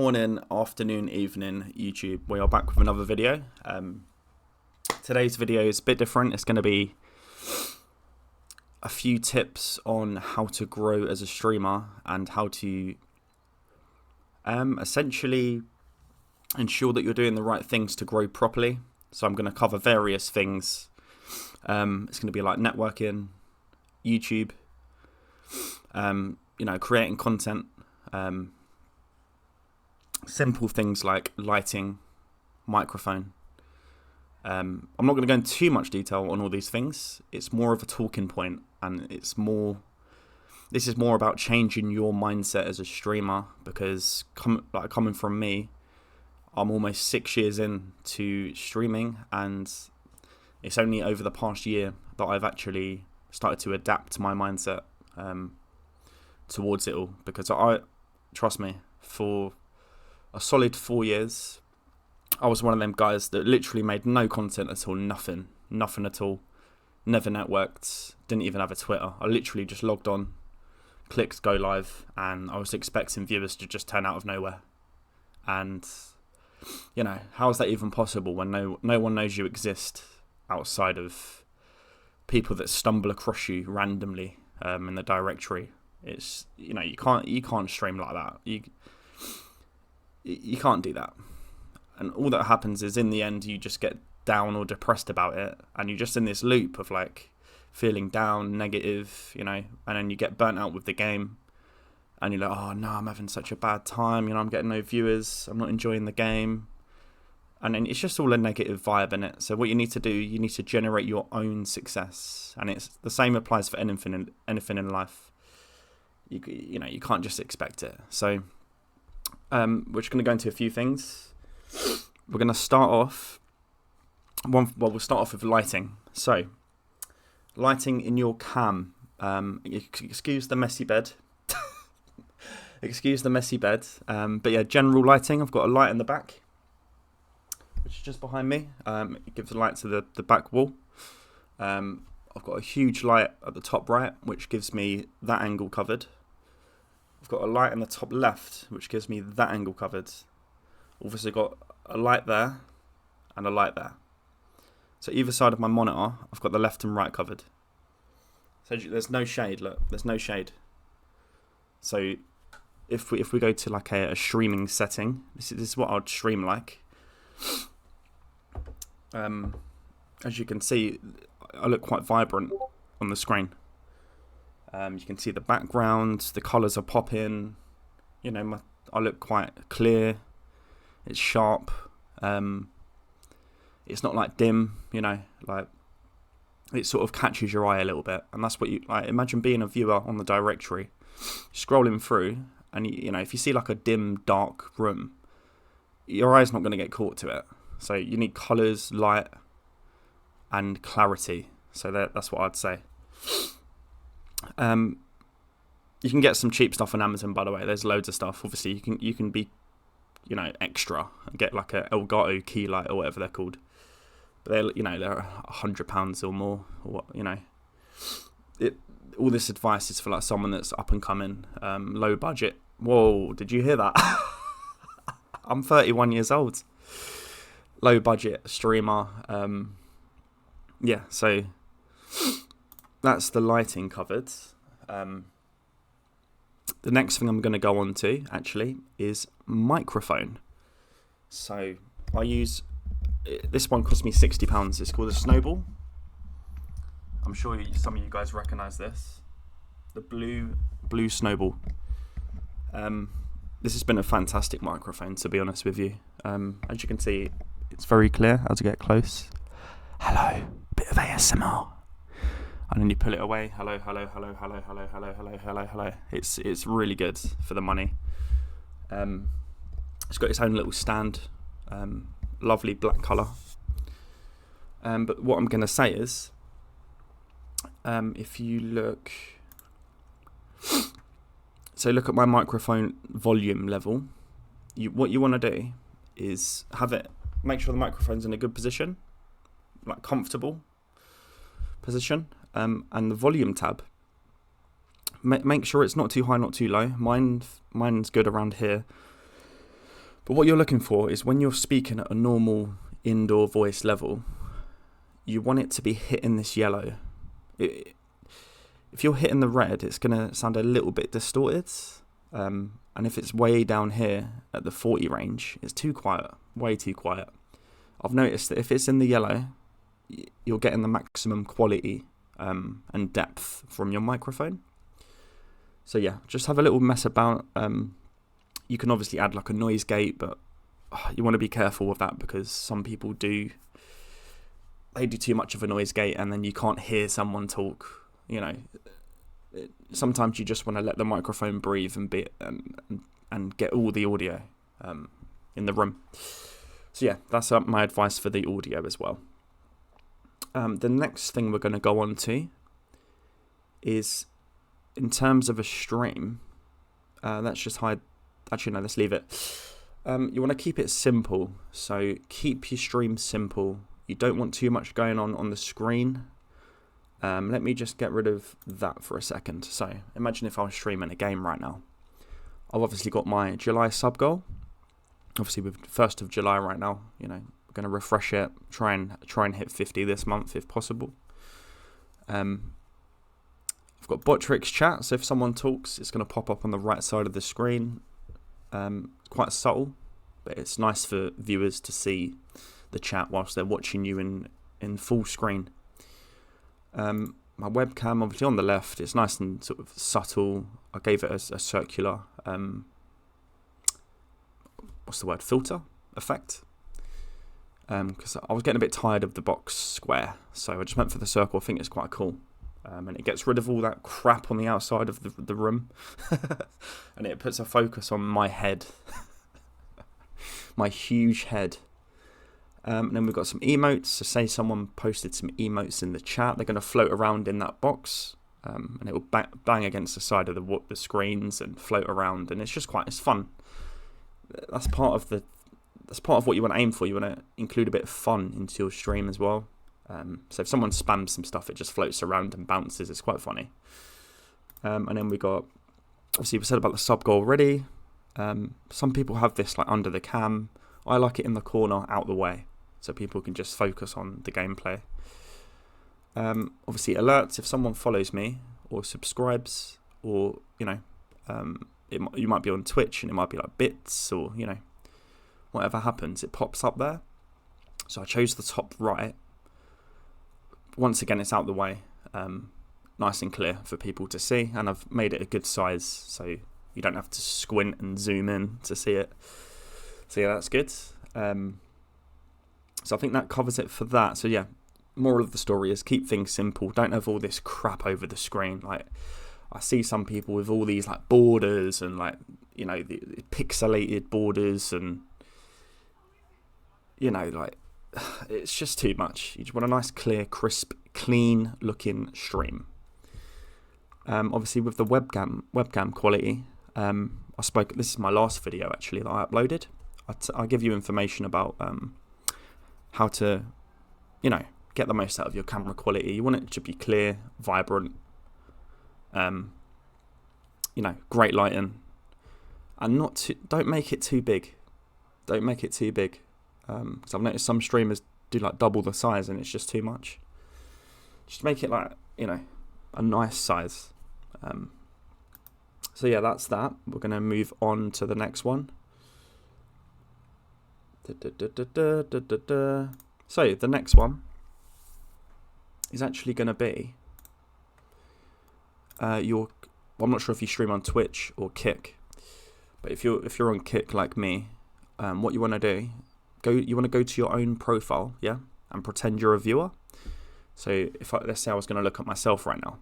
morning, afternoon, evening, YouTube. We are back with another video. Today's video is a bit different. It's going to be a few tips on how to grow as a streamer and how to essentially ensure that you're doing the right things to grow properly. So I'm going to cover various things. It's going to be like networking, YouTube, creating content, simple things like lighting, microphone. I'm not going to go into too much detail on all these things. It's more of a talking point, and this is more about changing your mindset as a streamer, because coming from me, I'm almost 6 years into streaming, and it's only over the past year that I've actually started to adapt my mindset towards it all, because trust me, for a solid 4 years, I was one of them guys that literally made no content at all, nothing at all, never networked, didn't even have a Twitter. I literally just logged on, clicked go live, and I was expecting viewers to just turn out of nowhere. And how is that even possible when no one knows you exist outside of people that stumble across you randomly in the directory? It's you can't stream like that. You can't do that. And all that happens is, in the end, you just get down or depressed about it, and you're just in this loop of like feeling down, negative, and then you get burnt out with the game, and you're like, oh no, I'm having such a bad time, I'm getting no viewers, I'm not enjoying the game, and then it's just all a negative vibe in it. So what you need to do, you need to generate your own success, and it's the same applies for anything in life. You can't just expect it. So we're just going to go into a few things. We're going to start off. We'll start off with lighting. So, lighting in your cam. Excuse the messy bed. Excuse the messy bed. But yeah, general lighting. I've got a light in the back, which is just behind me. It gives a light to the back wall. I've got a huge light at the top right, which gives me that angle covered. I've got a light in the top left, which gives me that angle covered. Obviously got a light there and a light there. So either side of my monitor, I've got the left and right covered. So there's no shade, look, there's no shade. So if we go to like a streaming setting, this is what I'd stream like. As you can see, I look quite vibrant on the screen. You can see the background, the colours are popping. I look quite clear. It's sharp. It's not like dim. Like it sort of catches your eye a little bit, and that's what you like. Imagine being a viewer on the directory, scrolling through, and if you see like a dim, dark room, your eye's not going to get caught to it. So you need colours, light, and clarity. So that's what I'd say. You can get some cheap stuff on Amazon, by the way. There's loads of stuff. Obviously, you can be, extra and get like a Elgato key light or whatever they're called. But they're £100 or more, or what. All this advice is for like someone that's up and coming, low budget. Whoa, did you hear that? I'm 31 years old. Low budget streamer. Yeah, so that's the lighting covered. The next thing I'm going to go on to, actually, is microphone. So I use... This one cost me £60. It's called a Snowball. I'm sure some of you guys recognise this. The blue Snowball. This has been a fantastic microphone, to be honest with you. As you can see, it's very clear as I get close. Hello, bit of ASMR. And then you pull it away. Hello, hello, hello, hello, hello, hello, hello, hello, hello. It's really good for the money. It's got its own little stand. Lovely black colour. But what I'm going to say is, if you look... So look at my microphone volume level. What you want to do is make sure the microphone's in a good position, like comfortable position, and the volume tab, make sure it's not too high, not too low. Mine's good around here. But what you're looking for is when you're speaking at a normal indoor voice level, you want it to be hitting this yellow. If you're hitting the red, it's going to sound a little bit distorted. And if it's way down here at the 40 range, it's too quiet, way too quiet. I've noticed that if it's in the yellow, you're getting the maximum quality and depth from your microphone. So yeah, just have a little mess about. You can obviously add like a noise gate, but you want to be careful with that because some people do too much of a noise gate and then you can't hear someone talk. You know, sometimes you just want to let the microphone breathe and get all the audio in the room. So yeah, that's my advice for the audio as well. The next thing we're going to go on to is in terms of a stream. Let's just hide. Actually, no, let's leave it. You want to keep it simple. So keep your stream simple. You don't want too much going on the screen. Let me just get rid of that for a second. So imagine if I was streaming a game right now. I've obviously got my July sub goal. Obviously, with 1st of July right now, you know, we're going to refresh it. Try and hit 50 this month if possible. I've got Botrix chat. So if someone talks, it's going to pop up on the right side of the screen. It's quite subtle, but it's nice for viewers to see the chat whilst they're watching you in full screen. My webcam obviously on the left, it's nice and sort of subtle. I gave it a circular filter effect, because I was getting a bit tired of the box square, so I just went for the circle. I think it's quite cool. And it gets rid of all that crap on the outside of the room. And it puts a focus on my head. My huge head. And then we've got some emotes. So say someone posted some emotes in the chat. They're going to float around in that box. And it will bang against the side of the screens and float around. And it's fun. That's part of what you want to aim for. You want to include a bit of fun into your stream as well. So if someone spams some stuff, it just floats around and bounces. It's quite funny. And then we got, obviously we said about the sub goal already. Some people have this like under the cam. I like it in the corner out the way, so people can just focus on the gameplay. Obviously alerts if someone follows me or subscribes, or you know, you might be on Twitch and it might be like bits, or you know, whatever happens, it pops up there. So I chose the top right. Once again, it's out the way, nice and clear for people to see, and I've made it a good size so you don't have to squint and zoom in to see it. So yeah, that's good. So I think that covers it for that. So yeah, moral of the story is keep things simple. Don't have all this crap over the screen. Like I see some people with all these like borders and like, you know, the pixelated borders, and you know, like it's just too much. You just want a nice, clear, crisp, clean looking stream. Obviously with the webcam quality, this is my last video actually that I uploaded. I'll give you information about how to, you know, get the most out of your camera quality. You want it to be clear, vibrant, you know, great lighting, and don't make it too big. Don't make it too big. Because I've noticed some streamers do like double the size and it's just too much. Just make it like, you know, a nice size. So yeah, that's that. We're going to move on to the next one. So the next one is actually going to be I'm not sure if you stream on Twitch or Kick, but if you're on Kick like me, what you want to do, you want to go to your own profile, yeah, and pretend you're a viewer. So let's say I was going to look at myself right now.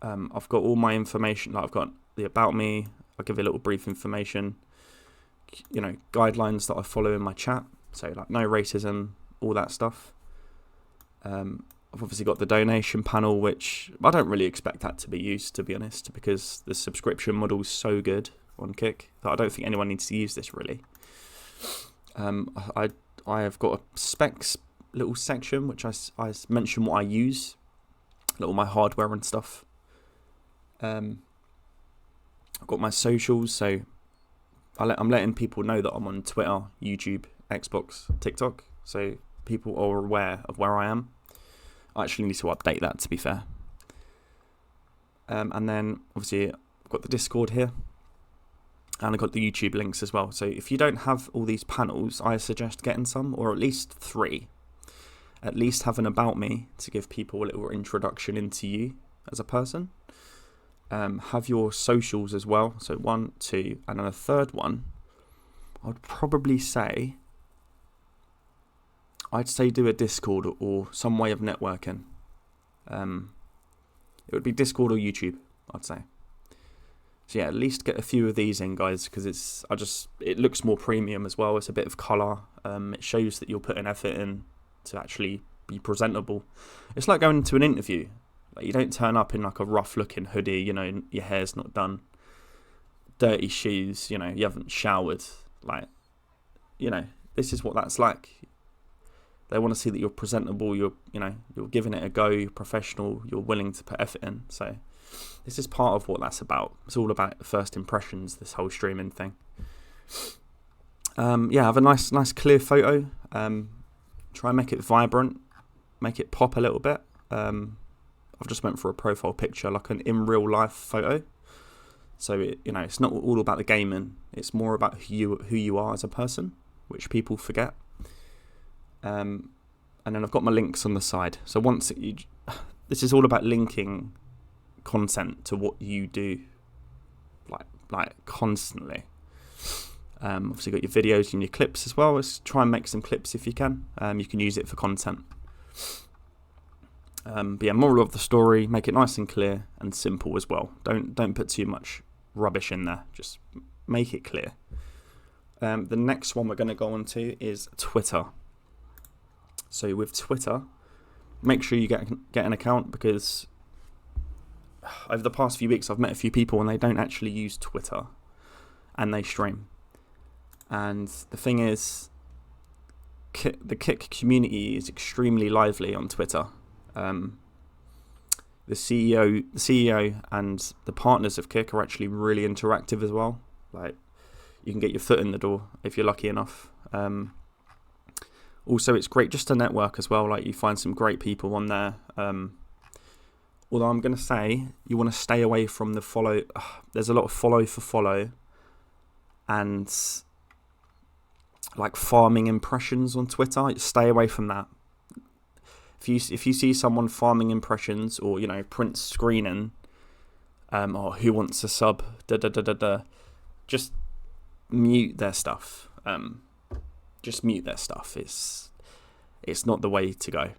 I've got all my information. Like I've got the about me. I'll give you a little brief information. You know, guidelines that I follow in my chat. So like no racism, all that stuff. I've obviously got the donation panel, which I don't really expect that to be used, to be honest, because the subscription model is so good on Kick that I don't think anyone needs to use this really. I have got a specs little section which I mention what I use, all my hardware and stuff. I've got my socials, so I'm letting people know that I'm on Twitter, YouTube, Xbox, TikTok, so people are aware of where I am. I actually need to update that, to be fair. And then obviously I've got the Discord here, and I've got the YouTube links as well. So if you don't have all these panels, I suggest getting some, or at least 3. At least have an about me to give people a little introduction into you as a person. Have your socials as well. So 1, 2, and then a third one. I'd probably say do a Discord or some way of networking. It would be Discord or YouTube, I'd say. So yeah, at least get a few of these in, guys, because it looks more premium as well. It's a bit of colour. It shows that you're putting effort in to actually be presentable. It's like going to an interview. Like, you don't turn up in like a rough looking hoodie, you know, your hair's not done, dirty shoes, you know, you haven't showered. Like, you know, this is what that's like. They want to see that you're presentable, you're giving it a go, you're professional, you're willing to put effort in. So this is part of what that's about. It's all about first impressions, this whole streaming thing. Have a nice clear photo. Try and make it vibrant, make it pop a little bit. I've just went for a profile picture, like an in real life photo. So it's not all about the gaming. It's more about who you are as a person, which people forget. And then I've got my links on the side. So this is all about linking content to what you do, like constantly. Obviously got your videos and your clips as well. Let's try and make some clips if you can. You can use it for content. But yeah, moral of the story: make it nice and clear and simple as well. Don't put too much rubbish in there. Just make it clear. The next one we're going to go on to is Twitter. So with Twitter, make sure you get an account, because over the past few weeks I've met a few people and they don't actually use Twitter and they stream. And the thing is, the Kick community is extremely lively on Twitter. The CEO and the partners of Kick are actually really interactive as well. Like, you can get your foot in the door if you're lucky enough. Also, it's great just to network as well. Like, you find some great people on there. Although I'm going to say, you want to stay away from the follow. There's a lot of follow for follow and like farming impressions on Twitter. Stay away from that. If you see someone farming impressions, or print screening, or who wants a sub, just mute their stuff. Just mute their stuff. It's not the way to go.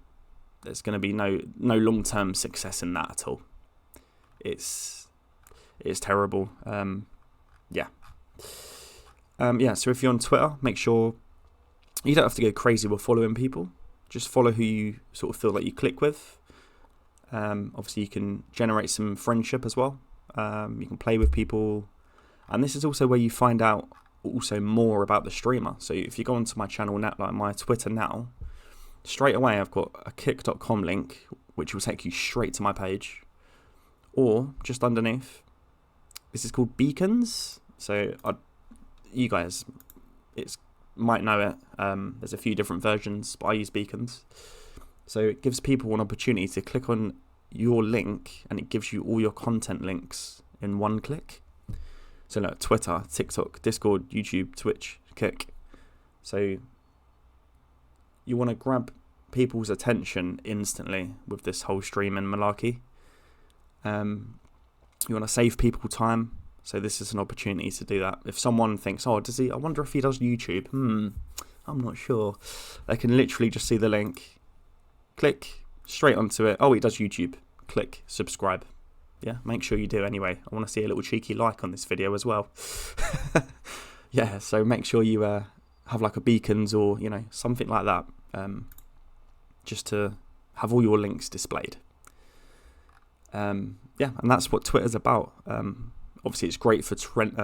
There's going to be no long-term success in that at all. It's terrible. So if you're on Twitter, make sure you don't have to go crazy with following people. Just follow who you sort of feel like you click with. Obviously, you can generate some friendship as well. You can play with people. And this is also where you find out also more about the streamer. So if you go onto my channel now, like my Twitter now, straight away I've got a kick.com link, which will take you straight to my page. Or just underneath, this is called Beacons. So you guys might know it. There's a few different versions, but I use Beacons. So it gives people an opportunity to click on your link, and it gives you all your content links in one click. So like Twitter, TikTok, Discord, YouTube, Twitch, Kick. So you want to grab people's attention instantly with this whole streaming malarkey. You want to save people time. So this is an opportunity to do that. If someone thinks, I wonder if he does YouTube. I'm not sure. They can literally just see the link, click straight onto it. Oh, he does YouTube. Click subscribe. Yeah, make sure you do anyway. I want to see a little cheeky like on this video as well. Yeah, so make sure you have like a Beacons or, something like that. Just to have all your links displayed. And that's what Twitter's about. Obviously, it's great for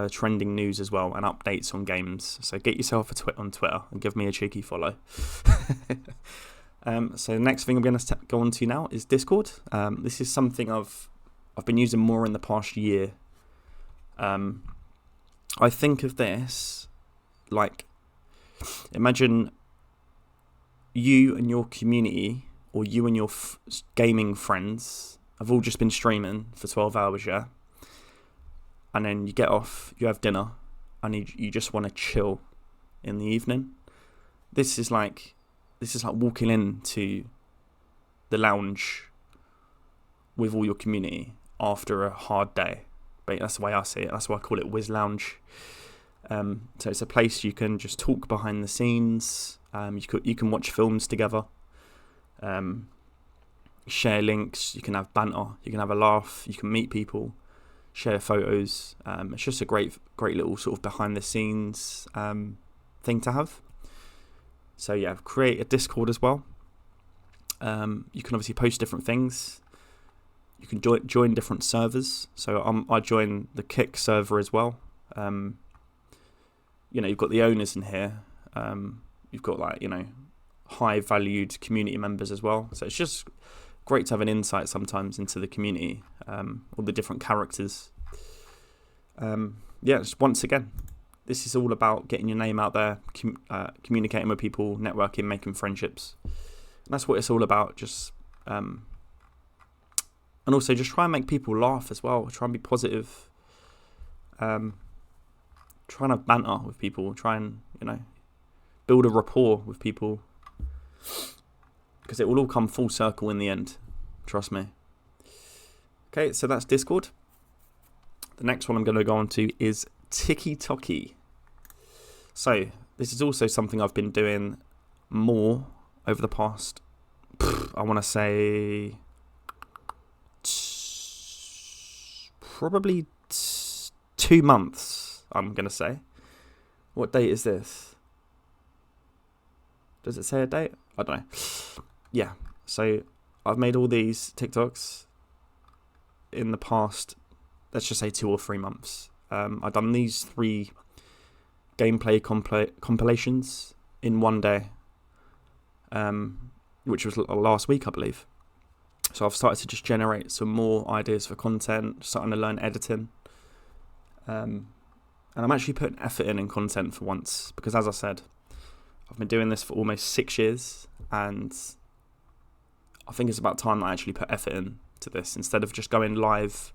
trending news as well and updates on games. So get yourself a tweet on Twitter and give me a cheeky follow. So the next thing I'm going to go on to now is Discord. This is something I've been using more in the past year. I think of this like, imagine you and your community, or you and your gaming friends have all just been streaming for 12 hours, yeah? And then you get off, you have dinner, and you just want to chill in the evening. This is like walking into the lounge with all your community after a hard day. But that's the way I see it. That's why I call it Wiz Lounge. So it's a place you can just talk behind the scenes. You can watch films together. Share links. You can have banter. You can have a laugh. You can meet people. Share photos. It's just a great little sort of behind the scenes thing to have. So yeah, create a Discord as well. You can obviously post different things. You can join different servers. So I join the Kick server as well. You've got the owners in here. You've got high valued community members as well. So it's just great to have an insight sometimes into the community, all the different characters. Just once again, this is all about getting your name out there, communicating with people, networking, making friendships. And that's what it's all about. Just and also just try and make people laugh as well. Try and be positive. Try and have banter with people. Try and build a rapport with people, because it will all come full circle in the end. Trust me. Okay, so that's Discord. The next one I'm going to go on to is TikTok. So this is also something I've been doing more over the past, I want to say, probably 2 months, I'm going to say. What date is this? Does it say a date? I don't know. Yeah, so I've made all these TikToks in the past, let's just say 2 or 3 months. I've done these 3 gameplay compilations in one day, which was last week, I believe. So I've started to just generate some more ideas for content, starting to learn editing. And I'm actually putting effort in content for once, because as I said, I've been doing this for almost 6 years, and I think it's about time that I actually put effort into this, instead of just going live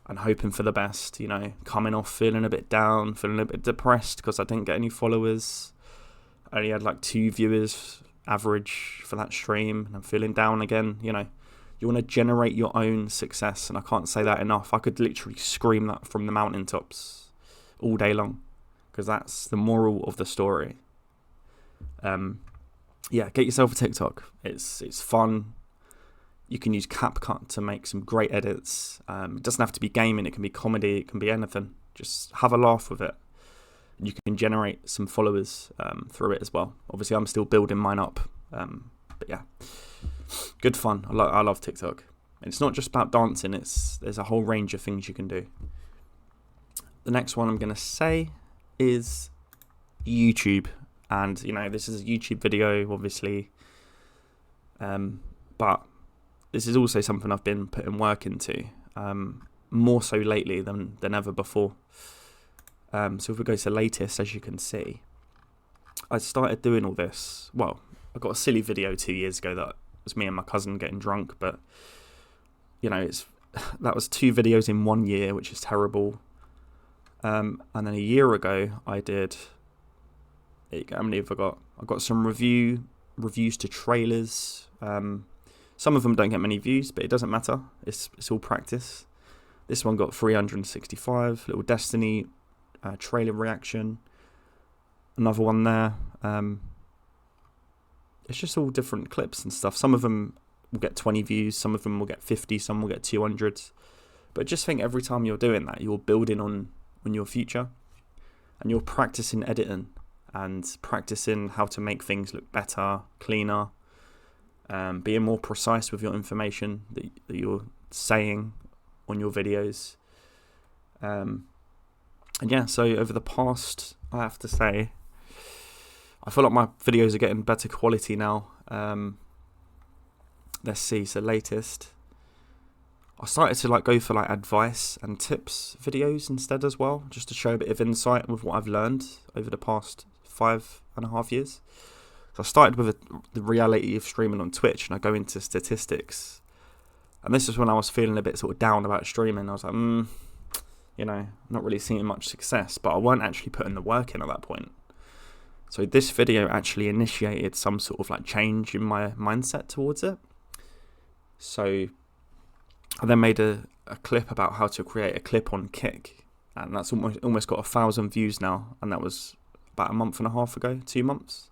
and hoping for the best, coming off feeling a bit down, feeling a bit depressed because I didn't get any followers. I only had 2 viewers average for that stream, and I'm feeling down again. You want to generate your own success, and I can't say that enough. I could literally scream that from the mountaintops all day long, because that's the moral of the story. Get yourself a TikTok. It's fun. You can use CapCut to make some great edits. It doesn't have to be gaming. It can be comedy. It can be anything. Just have a laugh with it. And you can generate some followers through it as well. Obviously, I'm still building mine up. But yeah, good fun. I love TikTok. And it's not just about dancing. There's a whole range of things you can do. The next one I'm going to say is YouTube. And, this is a YouTube video, obviously. But this is also something I've been putting work into, more so lately than ever before. So if we go to latest, as you can see, I started doing all this. Well, I got a silly video 2 years ago that was me and my cousin getting drunk, but, that was 2 videos in 1 year, which is terrible. And then a year ago, I did... There you go. How many have I got? I got some reviews to trailers. Some of them don't get many views, but it doesn't matter. It's all practice. This one got 365. Little Destiny trailer reaction. Another one there. It's just all different clips and stuff. Some of them will get 20 views. Some of them will get 50. Some will get 200. But just think, every time you're doing that, you're building on your future, and you're practicing editing and practicing how to make things look better, cleaner, being more precise with your information that you're saying on your videos. And yeah, so over the past, I have to say, I feel like my videos are getting better quality now. Let's see, so latest, I started to like go for like advice and tips videos instead as well, just to show a bit of insight with what I've learned over the past 5.5 years. So I started with the reality of streaming on Twitch, and I go into statistics. And this is when I was feeling a bit sort of down about streaming. I was like, not really seeing much success, but I weren't actually putting the work in at that point. So this video actually initiated some sort of like change in my mindset towards it. So I then made a clip about how to create a clip on Kick, and that's almost got 1,000 views now, and that was about a month and a half ago, 2 months.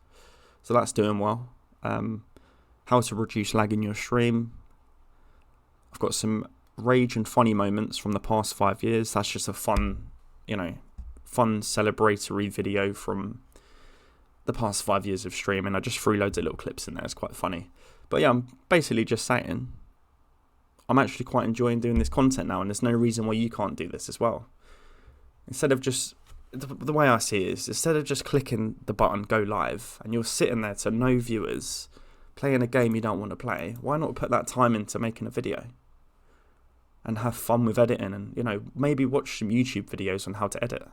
So that's doing well. How to reduce lag in your stream. I've got some rage and funny moments from the past 5 years. That's just a fun celebratory video from the past 5 years of streaming. I just threw loads of little clips in there. It's quite funny. But yeah, I'm basically just saying I'm actually quite enjoying doing this content now, and there's no reason why you can't do this as well. Instead of just, the way I see it is, instead of just clicking the button go live and you're sitting there to no viewers playing a game you don't want to play, why not put that time into making a video and have fun with editing, and maybe watch some YouTube videos on how to edit,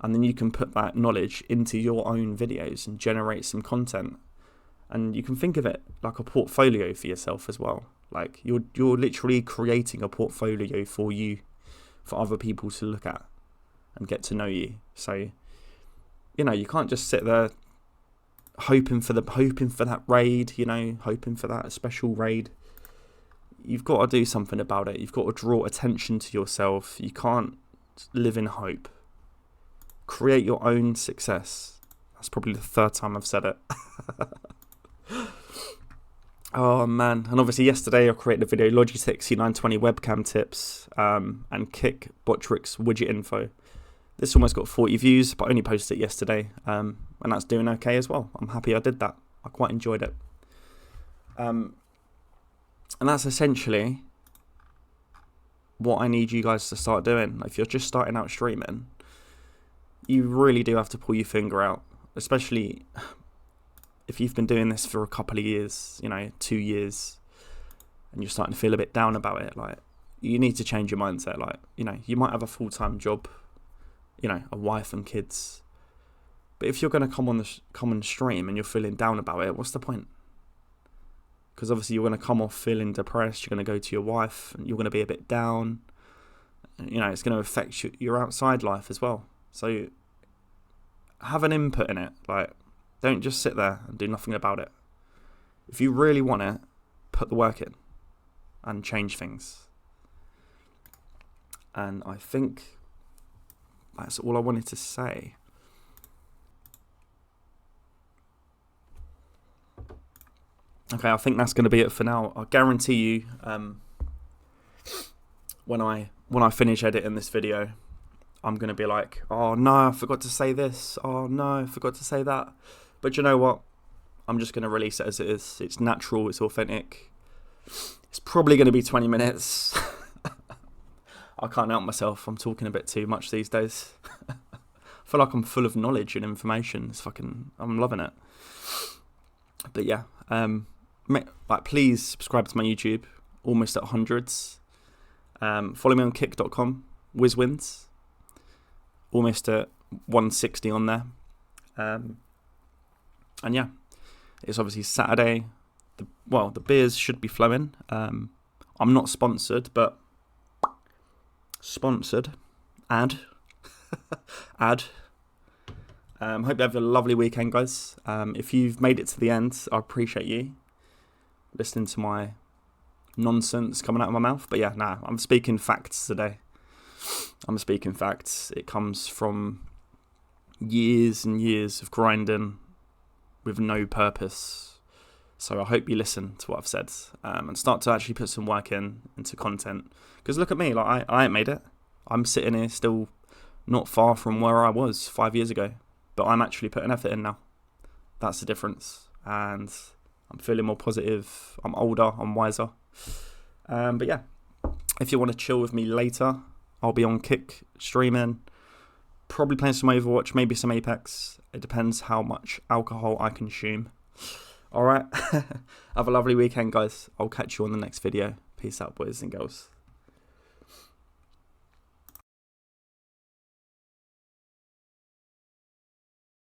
and then you can put that knowledge into your own videos and generate some content, and you can think of it like a portfolio for yourself as well. Like you're literally creating a portfolio for you, for other people to look at and get to know you. So you can't just sit there hoping for that raid, hoping for that special raid. You've got to do something about it. You've got to draw attention to yourself. You can't live in hope. Create your own success. That's probably the 3rd time I've said it. Oh man. And obviously yesterday I created a video, Logitech C920 webcam tips, and Kick bot tricks widget info. This almost got 40 views, but I only posted it yesterday, and that's doing okay as well. I'm happy I did that. I quite enjoyed it. And that's essentially what I need you guys to start doing. If you're just starting out streaming, you really do have to pull your finger out, especially if you've been doing this for a couple of years, 2 years, and you're starting to feel a bit down about it. Like, you need to change your mindset. Like, you might have a full-time job, a wife and kids, but if you're going to come on stream and you're feeling down about it, what's the point? Because obviously you're going to come off feeling depressed. You're going to go to your wife and you're going to be a bit down. It's going to affect your outside life as well. So have an input in it. Like, don't just sit there and do nothing about it. If you really want it, put the work in and change things. And I think that's all I wanted to say. Okay, I think that's going to be it for now. I guarantee you, when I finish editing this video, I'm going to be like, oh no, I forgot to say this. Oh no, I forgot to say that. But you know what? I'm just going to release it as it is. It's natural, it's authentic. It's probably going to be 20 minutes. I can't help myself. I'm talking a bit too much these days. I feel like I'm full of knowledge and information. I'm loving it. But yeah, please subscribe to my YouTube. Almost at hundreds. Follow me on kick.com. Whizwins. Almost at 160 on there. And yeah, it's obviously Saturday. The beers should be flowing. I'm not sponsored, but sponsored. Ad. Hope you have a lovely weekend, guys. If you've made it to the end, I appreciate you listening to my nonsense coming out of my mouth. But yeah, I'm speaking facts today. I'm speaking facts. It comes from years and years of grinding with no purpose. So I hope you listen to what I've said, and start to actually put some work into content. Because look at me, like I ain't made it. I'm sitting here still not far from where I was 5 years ago, but I'm actually putting effort in now. That's the difference, and I'm feeling more positive. I'm older, I'm wiser. But yeah, if you want to chill with me later, I'll be on Kick streaming, probably playing some Overwatch, maybe some Apex. It depends how much alcohol I consume. Alright, have a lovely weekend, guys. I'll catch you on the next video. Peace. Peace out, boys and girls.